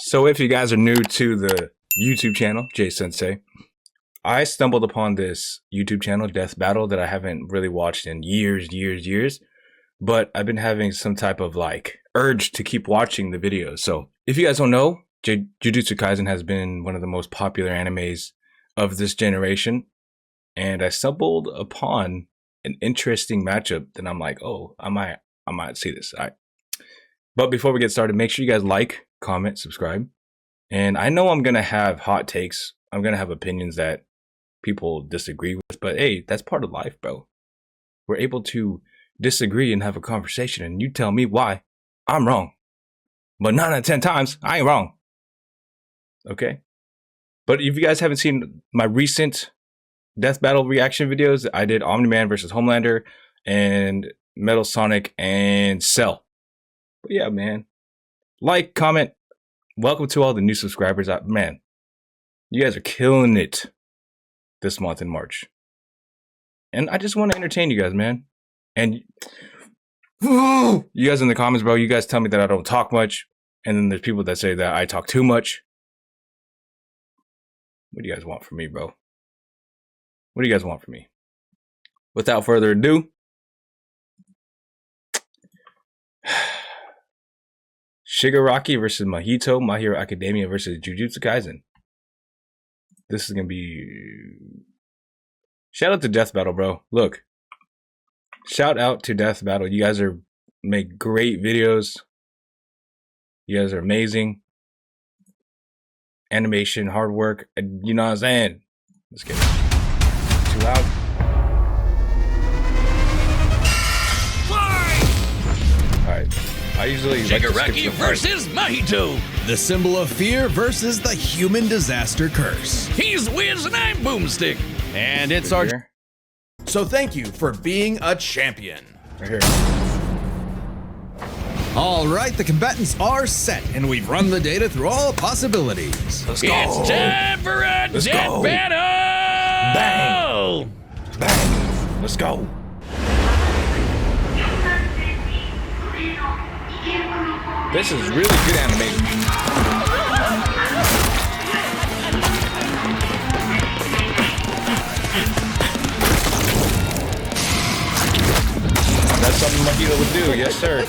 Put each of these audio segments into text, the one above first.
So if you guys are new to the YouTube channel, JaySensei, I stumbled upon this YouTube channel, Deathbattle, that I haven't really watched in years, but I've been having some type of like urge to keep watching the videos. So if you guys don't know, Jujutsu Kaisen has been one of the most popular animes of this generation. And I stumbled upon an interesting matchup that I'm like, oh, I might see this. All right. But before we get started, make sure you guys like, comment, subscribe. And I know I'm going to have hot takes. I'm going to have opinions that people disagree with, but hey, that's part of life, bro. We're able to disagree and have a conversation, and you tell me why I'm wrong. But 9 out of 10 times, I ain't wrong. Okay? But if you guys haven't seen my recent Deathbattle reaction videos, I did Omni-Man versus Homelander and Metal Sonic and Cell. But yeah, man. Like, comment. Welcome to all the new subscribers. Man, you guys are killing it this month in March. And I just want to entertain you guys, man. And you guys in the comments, bro, you guys tell me that I don't talk much. And then there's people that say that I talk too much. What do you guys want from me, bro? What do you guys want from me? Without further ado, Shigaraki versus Mahito, My Hero Academia versus Jujutsu Kaisen. This is going to be... Shout out to Deathbattle, bro. Look. Shout out to Deathbattle. You guys make great videos. You guys are amazing. Animation, hard work. You know what I'm saying? Let's get it. Too loud. Alright. I usually Shigaraki versus Mahito. The symbol of fear versus the human disaster curse. He's Wiz and I'm Boomstick. And it's Right our... here. So thank you for being a champion. Right here. All right, the combatants are set, and we've run the data through all possibilities. Let's go. It's time for a Let's death go. battle! Bang. Bang. Let's go. This is really good animation. That's something Mahito would do, yes sir.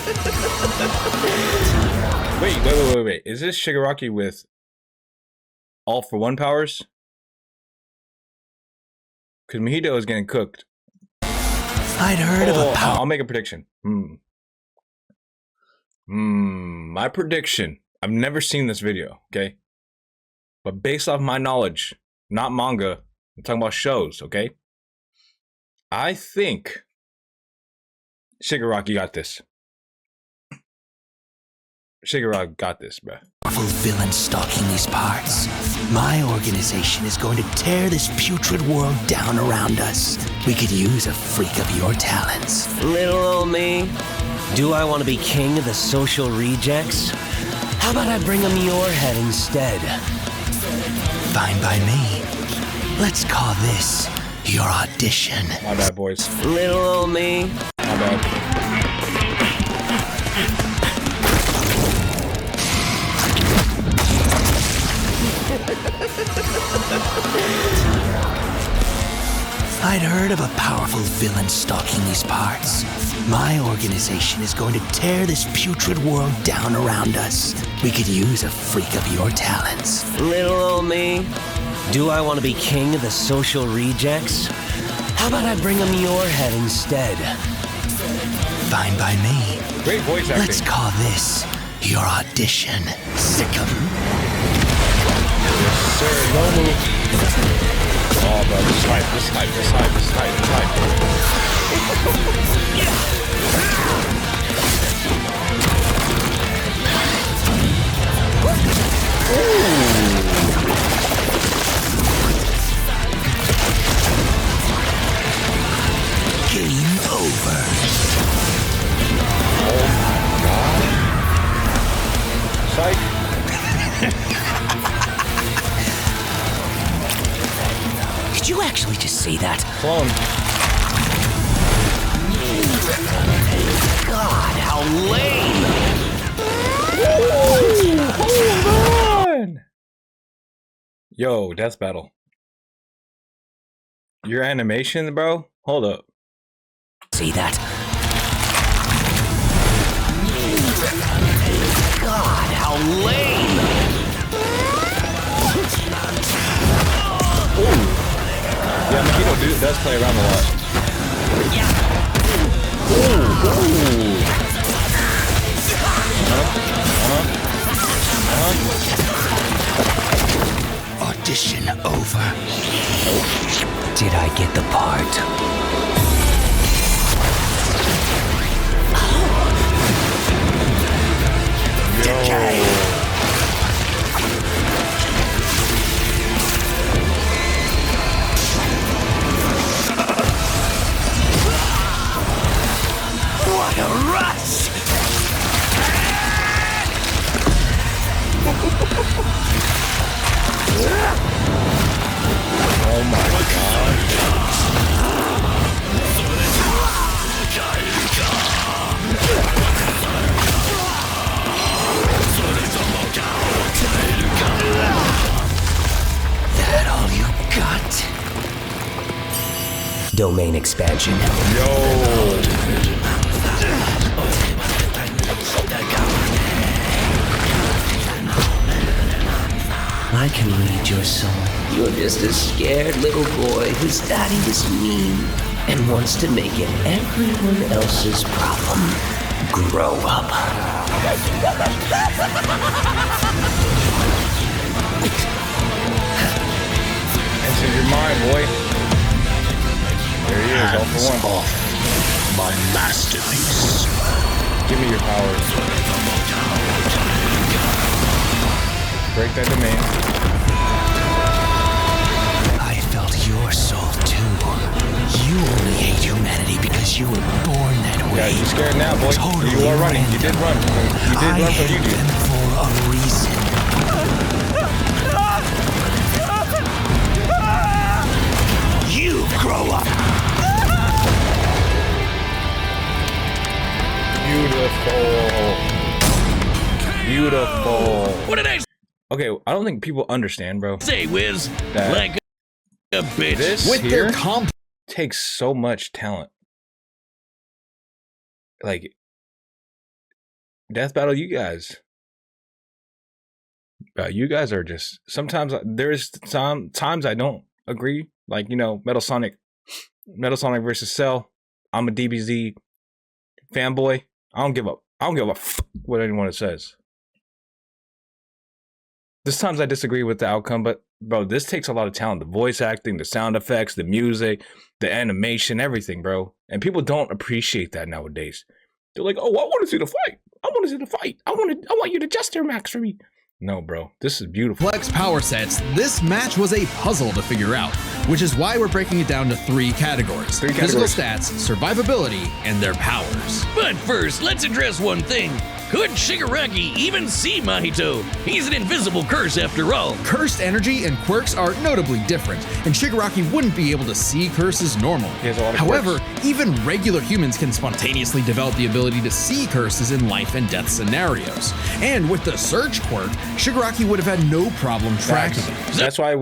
Wait. Is this Shigaraki with all for one powers? Because Mahito is getting cooked. I'd heard of a power. I'll make a prediction. My prediction. I've never seen this video, okay? But based off my knowledge, not manga, I'm talking about shows, okay? I think Shigaraki got this. Shigaraki got this, bruh. Powerful villain stalking these parts. My organization is going to tear this putrid world down around us. We could use a freak of your talents. Little old me, do I want to be king of the social rejects? How about I bring them your head instead? Fine by me. Let's call this your audition. My bad, boys. Little old me. My bad. I'd heard of a powerful villain stalking these parts. My organization is going to tear this putrid world down around us. We could use a freak of your talents. Little old me, do I want to be king of the social rejects? How about I bring them your head instead? Fine by me. Great voice acting. Let's call this your audition. Sick 'em. Sir, no move. Oh, bro, this hype. Game over. Oh my god. Psych. Did you actually just say that? Clone. God, how lame! Oh, Yo, Death Battle. Your animation, bro? Hold up. See that? God, how lame! Yeah, Mahito does play around a lot. Audition over. Did I get the part? Decay. What a rush! Oh my god. That all you got? Domain expansion. Yo. I can read your soul. You're just a scared little boy whose daddy was mean and wants to make it everyone else's problem. Grow up. Enter your mind, boy. There he is, all for one. Off my masterpiece. Give me your powers. Break that domain. I felt your soul too. You only hate humanity because you were born that way. Yeah, you're scared now, boy. Totally You are running. You did run. You did run from hate YouTube. them for a reason. You grow up. Beautiful. What did I Okay, I don't think people understand, bro. say, Wiz? That- Like a bitch. This With here their takes so much talent. Like, Death Battle, you guys are just, sometimes there's some times I don't agree. Like, you know, Metal Sonic versus Cell. I'm a DBZ fanboy. I don't give a what anyone says. There's times I disagree with the outcome, but bro, this takes a lot of talent. The voice acting, the sound effects, the music, the animation, everything, bro. And people don't appreciate that nowadays. They're like, oh, I want to see the fight. I want you to gesture max for me. No, bro, this is beautiful. complex power sets, this match was a puzzle to figure out, which is why we're breaking it down to three categories. Physical stats, survivability, and their powers. But first, let's address one thing. Could Shigaraki even see Mahito? He's an invisible curse after all. Cursed energy and quirks are notably different, and Shigaraki wouldn't be able to see curses normally. He has a lot of However, quirks. even regular humans can spontaneously develop the ability to see curses in life and death scenarios. And with the Surge quirk, Shigaraki would have had no problem tracking it. That's why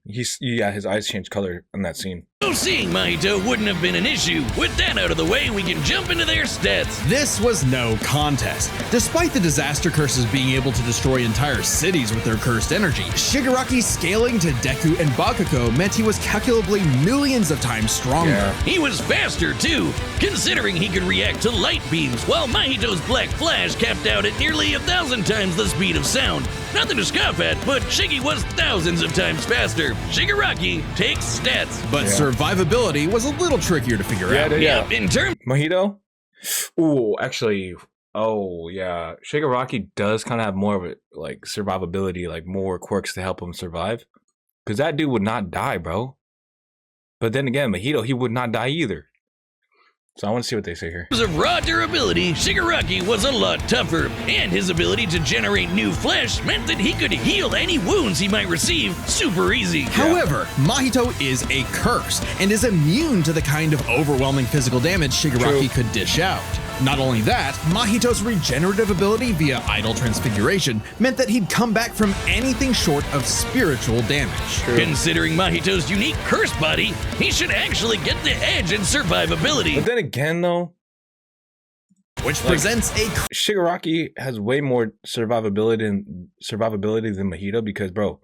his eyes changed color in that scene. So seeing Mahito wouldn't have been an issue. With that out of the way, we can jump into their stats. This was no contest. Despite the disaster curses being able to destroy entire cities with their cursed energy, Shigaraki scaling to Deku and Bakugo meant he was calculably millions of times stronger. Yeah. He was faster too, considering he could react to light beams, while Mahito's Black Flash capped out at nearly 1,000 times the speed of sound. Nothing to scoff at, but Shiggy was thousands of times faster. Shigaraki takes stats. But survivability was a little trickier to figure out. Yep, in terms Mahito? Ooh, actually, oh yeah. Shigaraki does kind of have more of it, like survivability, like more quirks to help him survive. Because that dude would not die, bro. But then again, Mahito, he would not die either. So I want to see what they say here. of raw durability, Shigaraki was a lot tougher, and his ability to generate new flesh meant that he could heal any wounds he might receive super easy. However, Mahito is a curse and is immune to the kind of overwhelming physical damage Shigaraki could dish out. Not only that, Mahito's regenerative ability via idol transfiguration meant that he'd come back from anything short of spiritual damage. Considering Mahito's unique curse body, he should actually get the edge in survivability. But then again, though, Which presents a Shigaraki has way more survivability than Mahito because, bro,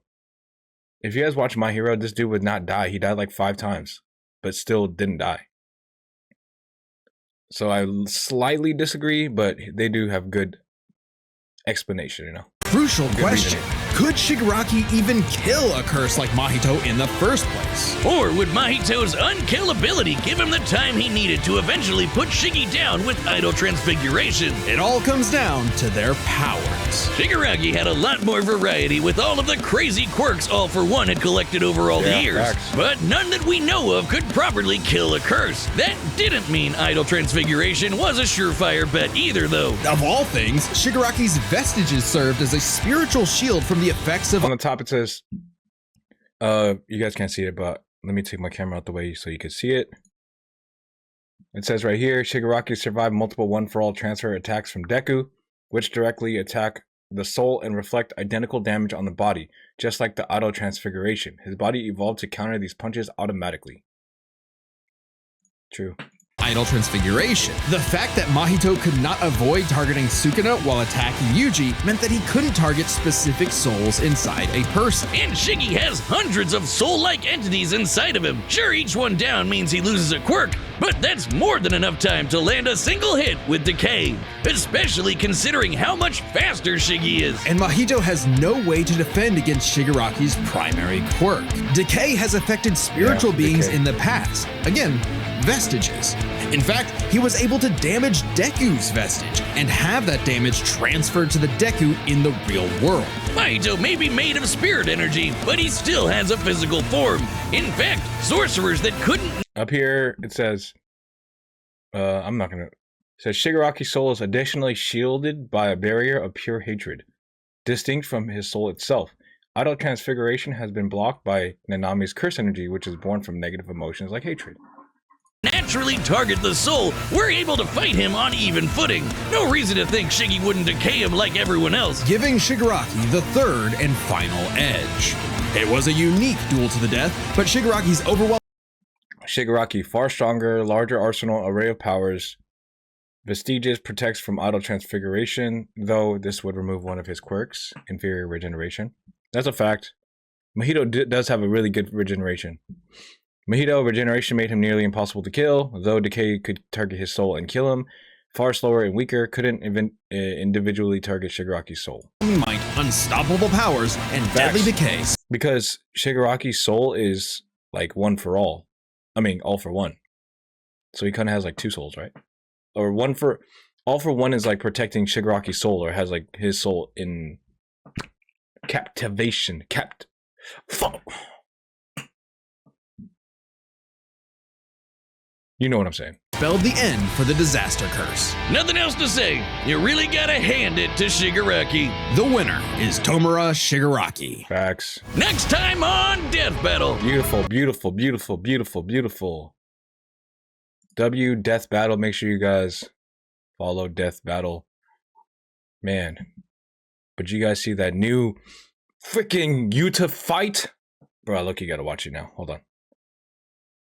if you guys watch My Hero, this dude would not die. He died like 5 times, but still didn't die. So I slightly disagree, but they do have good explanation, you know. crucial question. Could Shigaraki even kill a curse like Mahito in the first place? Or would Mahito's unkillability give him the time he needed to eventually put Shiggy down with idol transfiguration? It all comes down to their powers. Shigaraki had a lot more variety with all of the crazy quirks All For One had collected over all the years, facts. but none that we know of could properly kill a curse. That didn't mean idol transfiguration was a surefire bet either, though. Of all things, Shigaraki's vestiges served as a spiritual shield from the effects of On the top it says, you guys can't see it, but let me take my camera out the way so you can see it. It says right here, Shigaraki survived multiple one-for-all transfer attacks from Deku, which directly attack the soul and reflect identical damage on the body, just like the auto transfiguration. His body evolved to counter these punches automatically. True. idol transfiguration. The fact that Mahito could not avoid targeting Sukuna while attacking Yuji meant that he couldn't target specific souls inside a person. And Shiggy has hundreds of soul-like entities inside of him. Sure, each one down means he loses a quirk, but that's more than enough time to land a single hit with Decay, especially considering how much faster Shiggy is. And Mahito has no way to defend against Shigaraki's primary quirk. Decay has affected spiritual beings Decay. in the past. Again, vestiges. In fact, he was able to damage Deku's vestige and have that damage transferred to the Deku in the real world. Mahito may be made of spirit energy, but he still has a physical form. In fact, sorcerers that couldn't Up here it says, it says Shigaraki's soul is additionally shielded by a barrier of pure hatred, distinct from his soul itself. Idol transfiguration has been blocked by Nanami's curse energy, which is born from negative emotions like hatred. naturally target the soul, we're able to fight him on even footing. No reason to think Shiggy wouldn't decay him like everyone else. Giving Shigaraki the third and final edge. It was a unique duel to the death, but Shigaraki's overwhelming Shigaraki, far stronger, larger arsenal, array of powers. Vestiges protects from idol transfiguration, though this would remove one of his quirks, inferior regeneration. That's a fact. Mahito does have a really good regeneration. Mahito regeneration made him nearly impossible to kill, though decay could target his soul and kill him. Far slower and weaker, couldn't even individually target Shigaraki's soul. might, unstoppable powers, and deadly decay. Because Shigaraki's soul is like one for all. I mean, all for one. So he kind of has like two souls, right? Or all for one is like protecting Shigaraki's soul, or has like his soul in captivation. Fuck. You know what I'm saying. Spelled the end for the disaster curse. Nothing else to say. You really gotta hand it to Shigaraki. The winner is Tomura Shigaraki. Facts. Next time on Death Battle. Beautiful, beautiful, beautiful, beautiful, beautiful. Death Battle. Make sure you guys follow Death Battle. Man. But you guys see that new freaking Yuta fight? Bro, look, you gotta watch it now. Hold on.